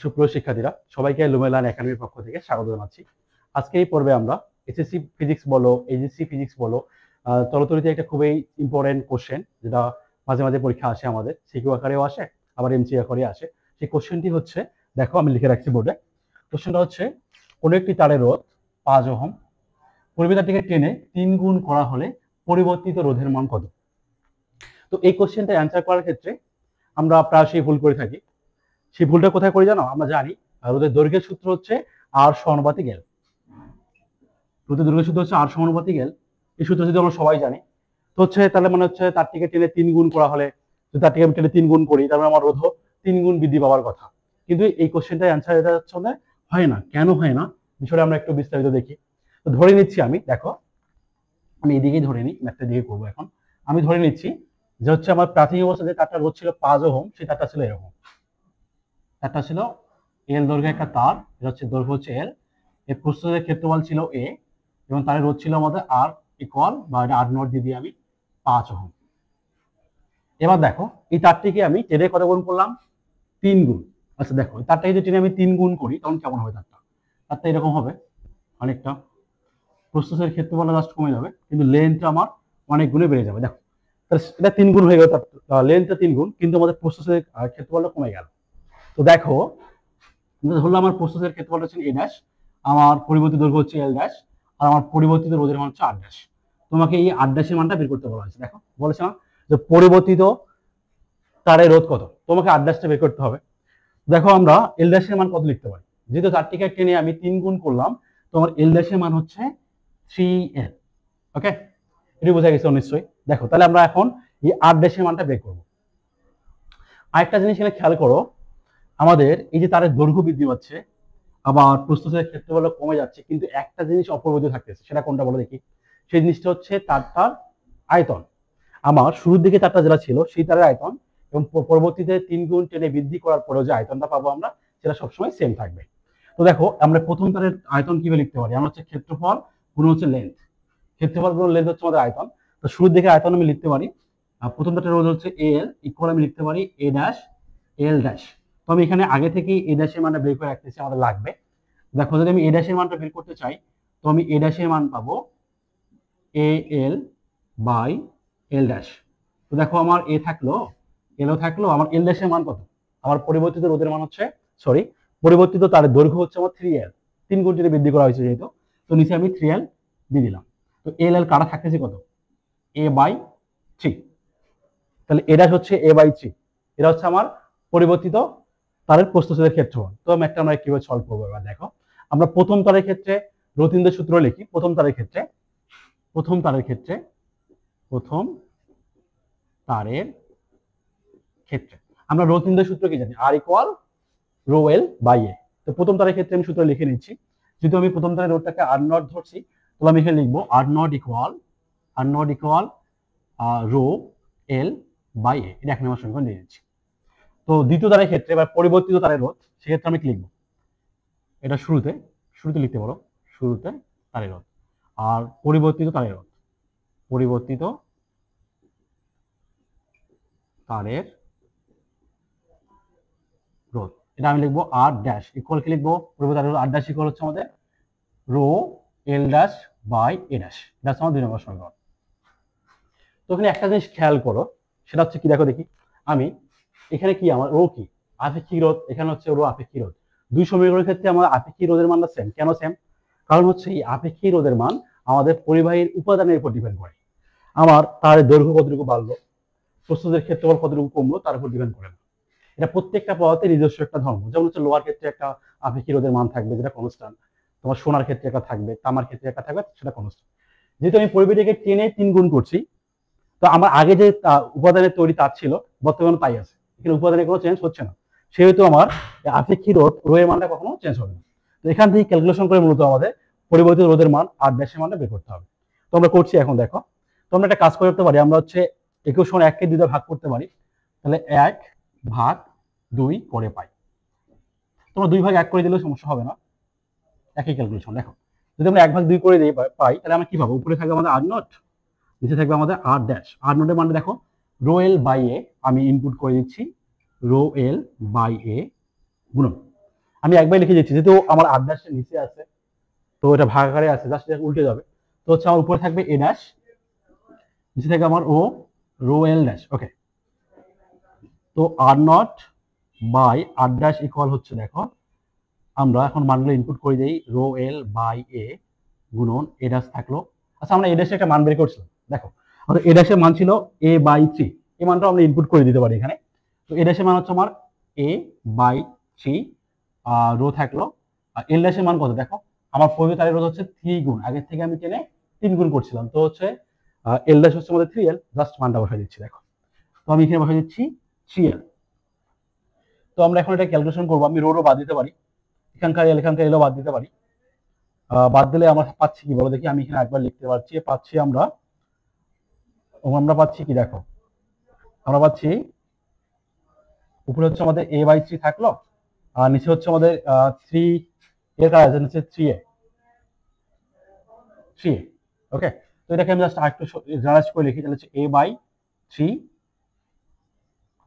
সুপ্রিয় শিক্ষার্থীরা, সবাইকে লুমেলান একাডেমির পক্ষ থেকে স্বাগত জানাচ্ছি। আজকে এই পর্বে আমরা এসএসসি ফিজিক্স বলো, এইচএসসি ফিজিক্স বলো, তরতরিতে একটা খুবই ইম্পর্টেন্ট কোশ্চেন, যেটা মাঝে মাঝে পরীক্ষা আসে, আমাদের সিকিউ আকারেও আসে, আবার এমসি আকারে আসে। সেই কোশ্চেনটি হচ্ছে, দেখো আমি লিখে রাখছি বোর্ডে। কোশ্চেনটা হচ্ছে, কোনো একটি তারের রোধ 5 ওহম, পূর্বে তারটিকে টেনে 3 গুণ করা হলে পরিবর্তিত রোধের মান কত? তো এই কোশ্চেনটা অ্যান্সার করার ক্ষেত্রে আমরা প্রায়শই ভুল করে থাকি। সেই ভুলটা কোথায় করি জানো? আমরা জানি রোধের দৈর্ঘ্যের সূত্র হচ্ছে আর সমানুপাতিক এল। রোধের দৈর্ঘ্যের সূত্র হচ্ছে আর সমানুপাতিক এল। এই সূত্র যদি আমরা সবাই জানি, তো হচ্ছে তাহলে মানে হচ্ছে তার থেকে টেনে 3 গুণ করা হলে, যদি তার থেকে আমি টেনে 3 গুণ করি, তাহলে আমার রোধ 3 গুণ বৃদ্ধি পাওয়ার কথা। কিন্তু এই কোশ্চেনটার অ্যান্সার এটা হচ্ছে হয় না। কেন হয় না, বিষয়টা আমরা একটু বিস্তারিত দেখি। তো ধরে নিচ্ছি আমি, দেখো আমি এদিকেই ধরে নিই, ম্যাথের দিকে করবো এখন। আমি ধরে নিচ্ছি যে হচ্ছে আমার প্রাথমিক অবস্থায় যে তারটা রোধ ছিল 5 ওহম, সেই তারটা ছিল এরকম। তারটা ছিল এল দৈর্ঘ্যের একটা তার, এটা হচ্ছে দৈর্ঘ্য হচ্ছে এল, এর প্রস্থের ক্ষেত্রফল ছিল এ, এবং তার রোধ ছিল আমাদের আর ইকুয়াল, বা এটা আর নট দিয়ে আমি 5 ওহম। এবার দেখো এই তারটিকে আমি টেনে কত গুণ করলাম? 3 গুণ। আচ্ছা দেখো, তারটা যদি টেনে আমি 3 গুণ করি, তখন কেমন হবে তারটা? তারটা এরকম হবে অনেকটা। প্রস্থের ক্ষেত্রফলটা জাস্ট কমে যাবে, কিন্তু লেন্থটা আমার অনেক গুণে বেড়ে যাবে। দেখো এটা 3 গুণ হয়ে গেল, লেন্থটা 3 গুণ, কিন্তু আমাদের প্রস্থের ক্ষেত্রফলটা কমে গেল। তো দেখো, ধরলাম আমার প্রস্থের ক্ষেত্রফলটা হচ্ছে এ ড্যাশ, আমার পরিবর্তিত দৈর্ঘ্য হচ্ছে এল ড্যাশ, আর আমার পরিবর্তিত রোধের মান হচ্ছে আর ড্যাশ। তোমাকে এই আর ড্যাশের মানটা বের করতে বলা হয়েছে। দেখো বলেছে না যে পরিবর্তিত তারের রোধ কত, তোমাকে আর ড্যাশটা বের করতে হবে। দেখো আমরা এল ড্যাশের মান কত লিখতে পারি? যেহেতু তারটিকে টেনে আমি 3 গুণ করলাম, তোমার এল ড্যাশের মান হচ্ছে 3L। ওকে, এটি বোঝা গেছে নিশ্চয়ই। দেখো তাহলে আমরা এখন এই আর ড্যাশের মানটা বের করবো। আরেকটা জিনিস এখানে খেয়াল করো, আমাদের এই যে তারের দৈর্ঘ্য বৃদ্ধি পাচ্ছে, আবার প্রস্থের ক্ষেত্রফল কমে যাচ্ছে, কিন্তু একটা জিনিস অপরিবর্তিত থাকতেছে। সেটা কোনটা বলো দেখি? সেই জিনিসটা হচ্ছে তারটার আয়তন। আমার শুরুর দিকে তারটা যেটা ছিল সেই তারের আয়তন, এবং পরবর্তীতে 3 গুণ টেনে বৃদ্ধি করার পরেও যে আয়তনটা পাবো আমরা, সেটা সবসময় সেম থাকবে। তো দেখো আমরা প্রথম তারের আয়তন কিভাবে লিখতে পারি? আমরা হচ্ছে ক্ষেত্রফল গুণ হচ্ছে লেন্থ। ক্ষেত্রফল গুণ লেন্থ হচ্ছে আমাদের আয়তন। তো শুরুর দিকে আয়তন আমি লিখতে পারি, প্রথম তারটার রোধ হচ্ছে এল ইকুয়াল, আমি লিখতে পারি এ ড্যাশ এল ড্যাশ। তো আমি এখানে আগে থেকেই এ ড্যাশের মানটা বের করে রাখতেছি, আমাদের লাগবে। দেখো যদি আমি এ ড্যাশের মানটা বের করতে চাই, তো আমি এ ড্যাশের মান পাবো এ এল বাই এল ড্যাশ। তো দেখো আমার এ থাকলো, এলও থাকলো, আমার এল ড্যাশের মান কত? আমার পরিবর্তিত রোধের মান হচ্ছে, সরি, পরিবর্তিত তার দৈর্ঘ্য হচ্ছে আমার 3L। 3 গুণ টেনে বৃদ্ধি করা হয়েছে যেহেতু, তো নিচে আমি 3L দিয়ে দিলাম। তো এল এল কাটা থাকতেছে কত? এ বাই 3। তাহলে এ ড্যাশ হচ্ছে এ বাই 3। এটা হচ্ছে আমার পরিবর্তিত তারের প্রস্থচ্ছেদের ক্ষেত্রফল। তো ম্যাথটা আমরা কিভাবে সলভ করবো? এবার দেখো, আমরা প্রথম তারের ক্ষেত্রে রতিন্দ্রের সূত্র লিখি। প্রথম তারের ক্ষেত্রে প্রথম তারের ক্ষেত্রে আমরা রতিন্দ্রের সূত্র কি জানি? আর ইকুয়াল রো এল বাই এ। তো প্রথম তারের ক্ষেত্রে আমি সূত্র লিখে নিচ্ছি। যেহেতু আমি প্রথম তারের রোধটাকে আর নট ধরছি, তাহলে আমি এখানে লিখবো R not equal rho L by A. এটা 1 নম্বর সমীকরণ দিয়ে দিচ্ছি। তো দ্বিতীয় তারের ক্ষেত্রে বা পরিবর্তিত তারের রোধ, সেক্ষেত্রে আমি কি লিখবো? এটা শুরুতে লিখতে পারো, শুরুতে তারের রোধ, আর পরিবর্তিত তারের রোধ, পরিবর্তিত তারের রোধ, এটা আমি লিখবো আর ড্যাশ ইকুয়াল, কি লিখবো? পরিবর্তিত তারের রোধ আর ড্যাশ ইকুয়াল হচ্ছে আমাদের rho L dash by A dash. এটা হচ্ছে আমার 2 নম্বর সমীকরণ। তো এখানে একটা জিনিস খেয়াল করো, সেটা হচ্ছে কি, দেখো দেখি আমি এখানে কি, আমার রো কি, আপেক্ষিক রোধ, এখানে হচ্ছে রো আপেক্ষিক রোধ। দুই সমীকরণের ক্ষেত্রে আমার আপেক্ষিক রোধের মানটা সেম। কেন সেম? কারণ হচ্ছে এই আপেক্ষিক রোধের মান আমাদের পরিবাহীর উপাদানের উপর ডিপেন্ড করে। আমার তার দৈর্ঘ্য কতটুকু বাড়লো, প্রস্থের ক্ষেত্রফল কতটুকু কমলো, তার উপর ডিপেন্ড করে না। এটা প্রত্যেকটা পদার্থের নিজস্ব একটা ধর্ম। যেমন হচ্ছে লোহার ক্ষেত্রে একটা আপেক্ষিক রোধের মান থাকবে, যেটা কনস্ট্যান্ট। তোমার সোনার ক্ষেত্রে একটা থাকবে, তামার ক্ষেত্রে একটা থাকবে, সেটা কনস্ট্যান্ট। যেহেতু আমি পরিবাহীটাকে টেনে 3 গুণ করছি, তো আমার আগে যে উপাদানের তৈরি তার ছিল, বর্তমানে তাই আছে। এখানে উপাদানের কোনো চেঞ্জ হচ্ছে না, সেহেতু আমার আপেক্ষিক রোধ রো এর মানটা কখনো চেঞ্জ হবে না। তো এখান থেকে ক্যালকুলেশন করে মূলত আমাদের পরিবর্তিত রোধের মান আর ড্যাশের মানটা বের করতে হবে। তো আমরা করছি এখন। দেখো তো আমরা একটা কাজ করতে পারি, আমরা হচ্ছে 21 কে 2 ভাগ করতে পারি। তাহলে 1/2 করে পাই। তোমরা 2/1 করে দিলেও সমস্যা হবে না, একই ক্যালকুলেশন। দেখো যদি আমরা 1/2 করে দিই পাই, তাহলে আমরা কি পাবো? উপরে থাকবে আমাদের আর নট, নিচে থাকবে আমাদের আর ড্যাশ। আর নোটের মানে দেখো রো এল বাই এ, আমি ইনপুট করে দিচ্ছি রো এল বাই এ গুণন। আমি একবার লিখে দিচ্ছি, যেহেতু আমার আর ড্যাশের নিচে আছে, তো এটা ভাগাকারে আছে, জাস্ট এটা উল্টে যাবে। তো হচ্ছে আমার উপরে থাকবে এ ড্যাশ, নিচে থেকে আমার ও রো এল ড্যাশ। ওকে, তো আর naught by R dash equal হচ্ছে, দেখো আমরা এখন মানগুলো ইনপুট করে দিই, রো এল বাই এ গুণন এ ড্যাশ থাকলো। আচ্ছা, আমরা এ ড্যাশে একটা মান বের করছিলাম, দেখো আমাদের এ ড্যাশের মান ছিল এ বাই 3, এই মানটা আমরা ইনপুট করে দিতে পারি এখানে। তো এ ড্যাশের মান হচ্ছে আমার এ বাই 3, রো থাকলো। আর এল ড্যাশের মান কত, দেখো আমার পরিমিত তারের রোধ হচ্ছে 3 গুণ, আগের থেকে আমি টেনে 3 গুণ করছিলাম, তো হচ্ছে এল ড্যাশ হচ্ছে আমাদের 3L, জাস্ট মানটা বসাই দিচ্ছি। দেখো, তো আমি এখানে বসাই দিচ্ছি 3L। তো আমরা এখন এটা ক্যালকুলেশন করবো, আমি রো রো বাদ দিতে পারি, এখানকার এলও বাদ দিতে পারি। বাদ দিলে আমরা পাচ্ছি কি বলো দেখি, আমি এখানে একবার লিখতে পাচ্ছি আমরা পাচ্ছি কি, দেখো আমরা পাচ্ছি উপরে হচ্ছে আমাদের এ বাই 3 থাকলো, আর নিচে হচ্ছে আমাদের 3 এর কাজ আছে, নিচে 3A। ওকে, তো এটাকে আমি জাস্ট আরেকটু জেনারেলাইজ করে লিখি, তাহলে হচ্ছে এ বাই 3,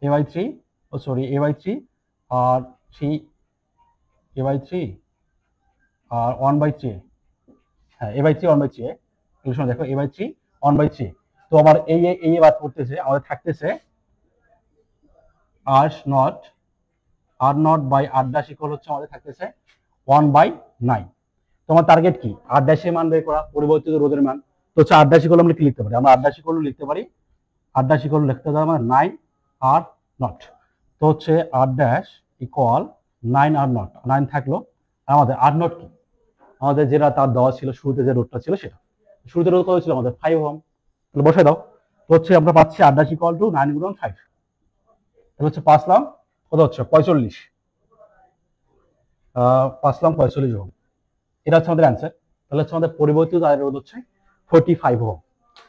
এ বাই 3 আর 3 এ বাই 3 আর 1/3, হ্যাঁ এ বাই 3 1/3, এগুলো দেখো এ বাই 3 1/3। তো আমার এই বাদ করতেছে, আমাদের থাকতেছে R naught by R dash equal হচ্ছে আমাদের থাকতেছে 1/9। তোমার টার্গেট কি, আর ড্যাশের মান বের করা, পরিবর্তিত রোধের মান। তো হচ্ছে আর ড্যাশ ইকুয়াল আমরা কি লিখতে পারি, আমরা আর ড্যাশ ইকুয়াল লিখতে পারি, আর ড্যাশ ইকুয়াল লিখতে পারি আমরা 9 আর নট। তো হচ্ছে আর ড্যাশ ইকুয়াল 9 আর নট, 9 থাকলো। আমাদের আর নট কি, আমাদের যেটা তার দেওয়া ছিল শুরুতে, যে রোধটা ছিল সেটা, শুরুতে রোধ কত ছিল আমাদের 5 ওহম, তাহলে বসাই দাও। তো হচ্ছে আমরা পাচ্ছি আর ড্যাশ ইকুয়াল টু 9 গুণন 5, তাহলে হচ্ছে 5 লাম কত হচ্ছে 45, 5 লাম 45 ওহম, এটা হচ্ছে আমাদের অ্যান্সার। তাহলে হচ্ছে আমাদের পরিবর্তিত তারের রোধ হচ্ছে 45 ওহম।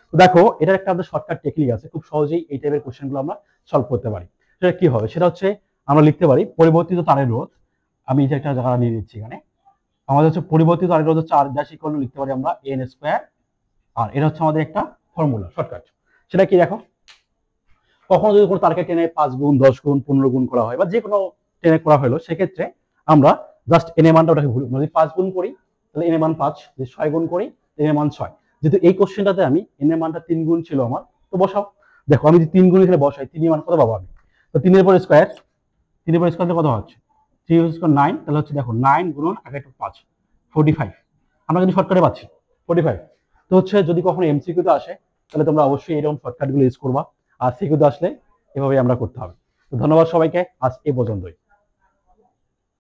তো দেখো, এটার একটা আমাদের শর্টকাট টেকনিক আছে, খুব সহজেই এই টাইপের কোশ্চেনগুলো আমরা সলভ করতে পারি। সেটা কি হবে, সেটা হচ্ছে আমরা লিখতে পারি পরিবর্তিত তারের রোধ, আমি এই যে একটা জায়গা নিয়ে নিচ্ছি এখানে, আমাদের হচ্ছে পরিবর্তিত তারের রোধ হচ্ছে আর ড্যাশ ইকুয়াল টু লিখতে পারি আমরা n স্কয়ার, আর এটা হচ্ছে আমাদের একটা ফর্মুলা শর্টকাট। সেটা কি, দেখো কখনো যদি কোনো তারকে টেনে 5 গুণ 10 গুণ 15 গুণ করা হয়, বা যে কোনো টেনে করা হলো, সেক্ষেত্রে আমরা জাস্ট এন এ মানটা ওটাকে ভুল, যদি 5 গুণ করি তাহলে এন এ মান 5, যদি 6 গুণ করি এন এ মান 6। যেহেতু এই কোশ্চেনটাতে আমি এন এ মানটা 3 গুণ ছিল আমার, তো বসাও। দেখো আমি যদি 3 গুণ এখানে বসাই, 3 এর মান কত পাবো আমি, তো 3 এর পর স্কয়ার, 3 এর পর স্কয়ার কত হচ্ছে 3 স্কয়ার 9, তাহলে হচ্ছে দেখো 9 গুণন আগে 5 45, আমরা কিন্তু শর্টকাটে পাচ্ছি 45। তো হচ্ছে যদি কখনো এমসিকিউতে আসে, তাহলে তোমরা অবশ্যই এরকম শর্টকাটগুলো ইউজ করবা, আর সিকিউতে আসলে এভাবেই আমরা করতে হবে। তো ধন্যবাদ সবাইকে, আজ এ পর্যন্তই।